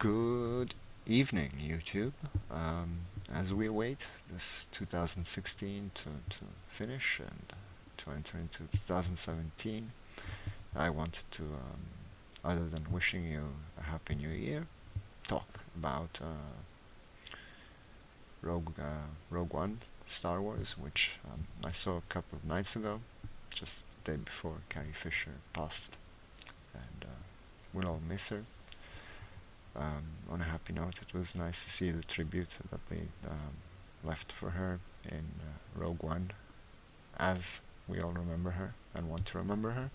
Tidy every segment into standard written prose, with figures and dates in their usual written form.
Good evening, YouTube. As we await this 2016 to finish and to enter into 2017, I wanted to, other than wishing you a happy new year, talk about Rogue One, Star Wars, which I saw a couple of nights ago, just the day before Carrie Fisher passed, and we'll all miss her. On a happy note, it was nice to see the tribute that they left for her in Rogue One, as we all remember her and want to remember her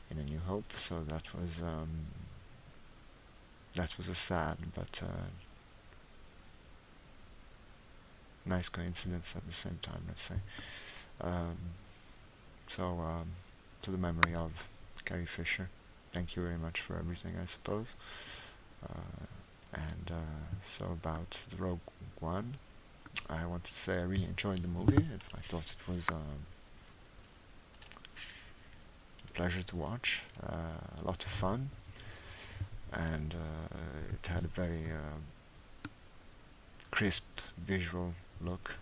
in A New Hope. So that was a sad but nice coincidence at the same time, let's say. Um, so to the memory of Carrie Fisher, thank you very much for everything, I suppose. So about the Rogue One, I wanted to say I really enjoyed the movie. I thought it was a pleasure to watch, a lot of fun, and it had a very crisp visual look,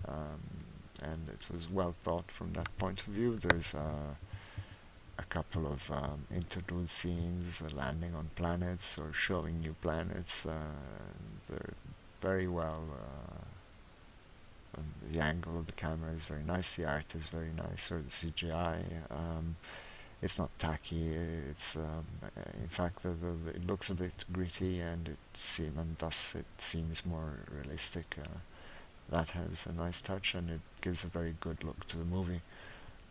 and it was well thought from that point of view. There's a couple of interlude scenes, landing on planets or showing new planets. They're very well. The angle of the camera is very nice. The art is very nice, or the CGI. It's not tacky. It's in fact it looks a bit gritty, and thus it seems more realistic. That has a nice touch, and it gives a very good look to the movie.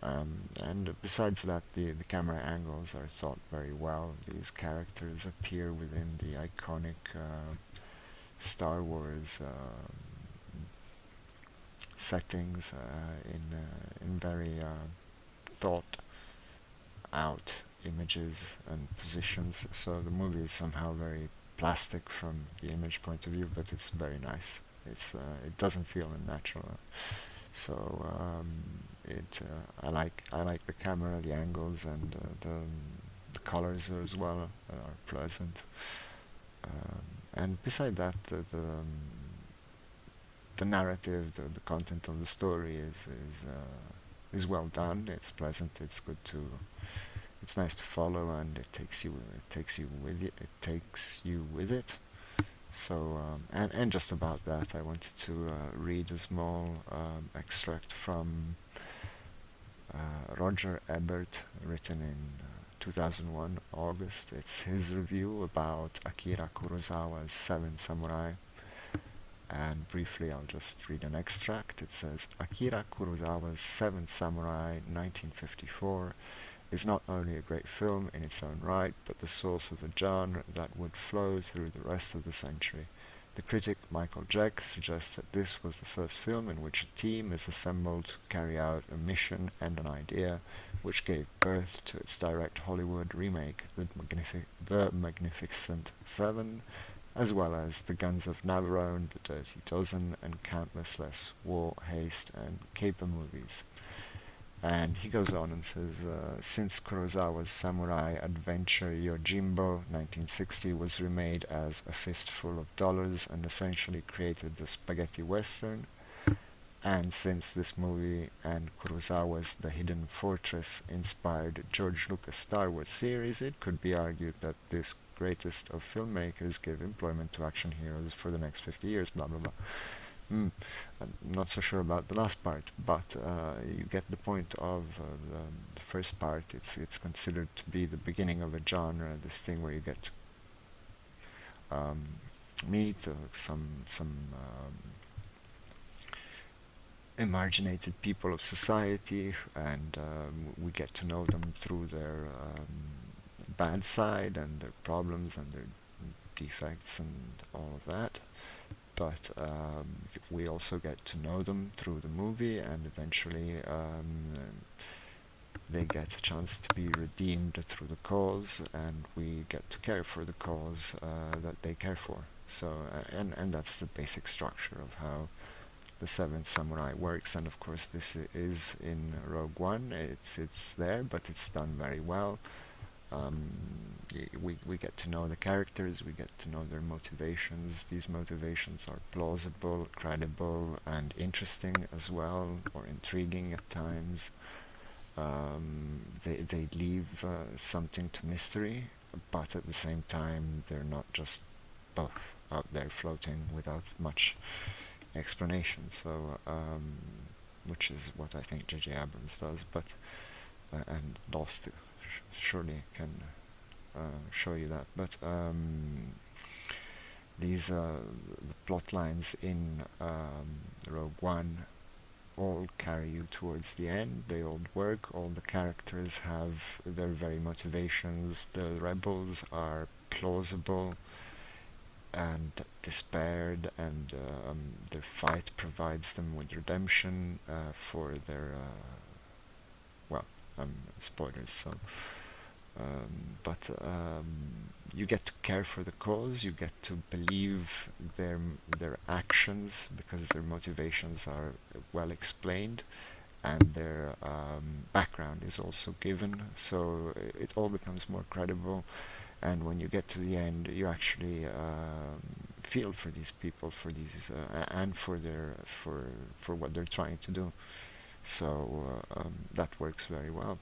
And besides that, the camera angles are thought very well. These characters appear within the iconic Star Wars settings in very thought out images and positions. So the movie is somehow very plastic from the image point of view, but it's very nice. It doesn't feel unnatural. So I like the camera, the angles, and the colors as well are pleasant. And beside that, the narrative, the content of the story is well done. It's pleasant. It's nice to follow, and it takes you with it. So, and just about that, I wanted to read a small extract from Roger Ebert, written in 2001, August. It's his review about Akira Kurosawa's Seven Samurai. And briefly, I'll just read an extract. It says, Akira Kurosawa's Seven Samurai, 1954, is not only a great film in its own right, but the source of a genre that would flow through the rest of the century. The critic Michael Jack suggests that this was the first film in which a team is assembled to carry out a mission and an idea, which gave birth to its direct Hollywood remake, The Magnificent Seven, as well as The Guns of Navarone, The Dirty Dozen, and countless less war, haste, and caper movies. And he goes on and says, since Kurosawa's samurai adventure Yojimbo 1960 was remade as A Fistful of Dollars and essentially created the spaghetti western, and since this movie and Kurosawa's The Hidden Fortress inspired George Lucas' Star Wars series, it could be argued that this greatest of filmmakers gave employment to action heroes for the next 50 years, blah blah blah. I'm not so sure about the last part, but you get the point of the first part. It's considered to be the beginning of a genre, this thing where you get to meet some emarginated people of society, and we get to know them through their bad side and their problems and their defects and all of that. But we also get to know them through the movie, and eventually they get a chance to be redeemed through the cause, and we get to care for the cause that they care for. So, and that's the basic structure of how the Seventh Samurai works. And of course, this is in Rogue One. It's there, but it's done very well. we get to know the characters, we get to know their motivations. These motivations are plausible, credible, and interesting as well, or intriguing at times. They leave something to mystery, but at the same time they're not just both out there floating without much explanation. So, which is what I think J.J. Abrams does, but and Lost surely can show you that. But these the plot lines in Rogue One all carry you towards the end. They all work. All the characters have their very motivations. The rebels are plausible and despaired, and their fight provides them with redemption for their well, spoilers. So, but you get to care for the cause. You get to believe their actions because their motivations are well explained, and their background is also given. So it all becomes more credible. And when you get to the end, you actually feel for these people, for these and for their for what they're trying to do. So that works very well.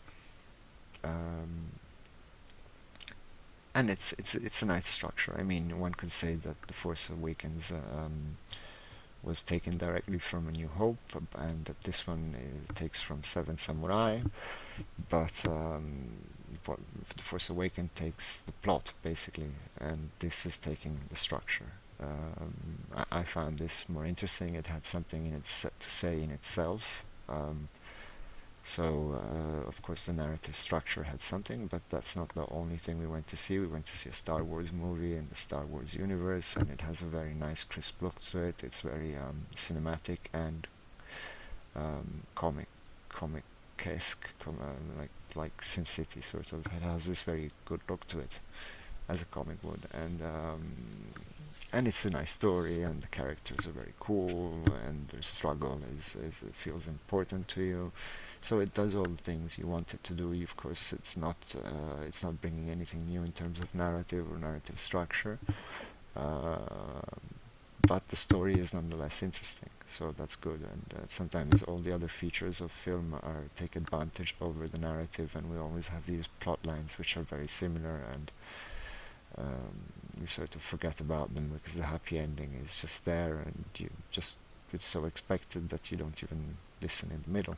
Um, and it's a nice structure. I mean, one could say that The Force Awakens was taken directly from A New Hope, and that this one takes from Seven Samurai. But The Force Awakens takes the plot basically, and this is taking the structure. I found this more interesting. It had something in to say in itself. So, of course, the narrative structure had something, but that's not the only thing we went to see. We went to see a Star Wars movie in the Star Wars universe, and it has a very nice, crisp look to it. It's very cinematic and comic-esque, like Sin City, sort of. It has this very good look to it, as a comic would, and it's a nice story, and the characters are very cool, and their struggle is it feels important to you. So it does all the things you want it to do. Of course, it's not bringing anything new in terms of narrative or narrative structure, but the story is nonetheless interesting. So that's good. And sometimes all the other features of film are take advantage over the narrative, and we always have these plot lines which are very similar, and you sort of forget about them because the happy ending is just there, and it's so expected that you don't even listen in the middle.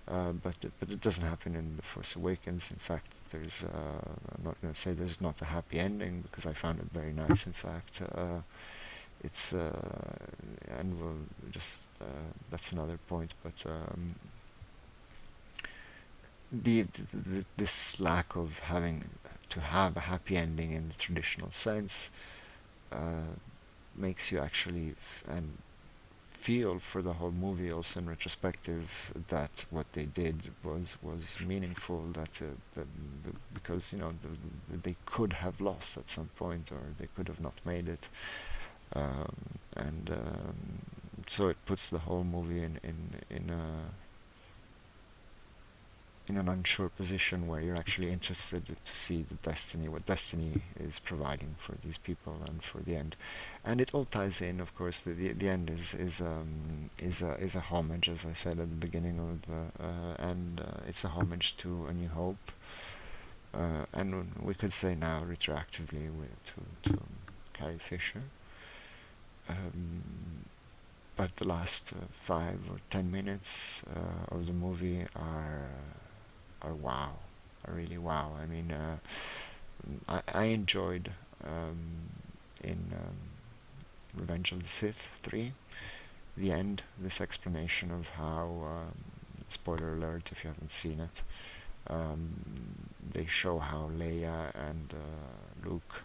But it doesn't happen in The Force Awakens. In fact, I'm not going to say there's not a happy ending, because I found it very nice. In fact, it's and we'll just that's another point. But this lack of having to have a happy ending in the traditional sense makes you actually and feel for the whole movie also in retrospective that what they did was meaningful, that because they could have lost at some point, or they could have not made it, and so it puts the whole movie in an unsure position where you're actually interested to see what destiny is providing for these people and for the end. And it all ties in, of course. The end is a homage, as I said at the beginning and it's a homage to A New Hope, and we could say now retroactively to Carrie Fisher. But the last 5 or 10 minutes of the movie are wow, are really wow. I mean, I enjoyed in Revenge of the Sith 3 the end, this explanation of how, spoiler alert if you haven't seen it, they show how Leia and Luke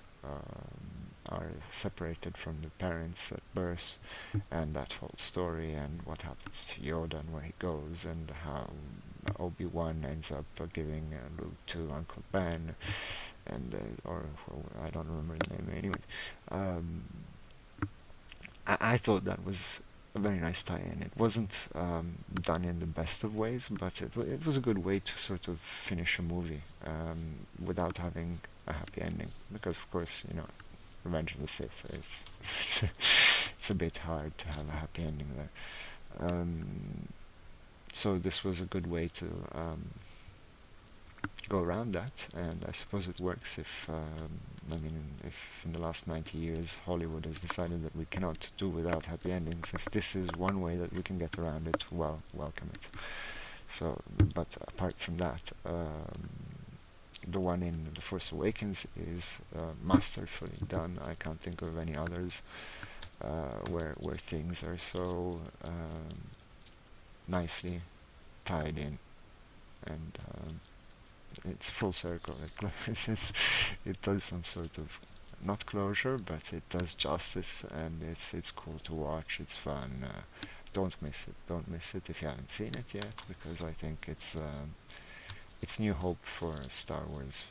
are separated from the parents at birth, and that whole story, and what happens to Yoda and where he goes, and how Obi-Wan ends up giving Luke to Uncle Ben, and or I don't remember the name anyway. I thought that was a very nice tie-in. It wasn't done in the best of ways, but it was a good way to sort of finish a movie without having a happy ending. Because of course, you know, Revenge of the Sith is it's a bit hard to have a happy ending there. So this was a good way to go around that, and I suppose it works if, I mean, if in the last 90 years Hollywood has decided that we cannot do without happy endings, if this is one way that we can get around it, well, welcome it. So, but apart from that, the one in The Force Awakens is masterfully done. I can't think of any others where things are so nicely tied in, and it's full circle. It does some sort of not closure, but it does justice, and it's cool to watch. It's fun. Don't miss it. Don't miss it if you haven't seen it yet, because I think it's new hope for Star Wars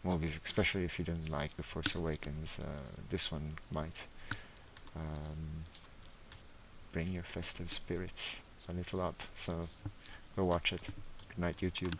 movies, especially if you didn't like The Force Awakens. This one might bring your festive spirits a little up. So go watch it. Good night, YouTube.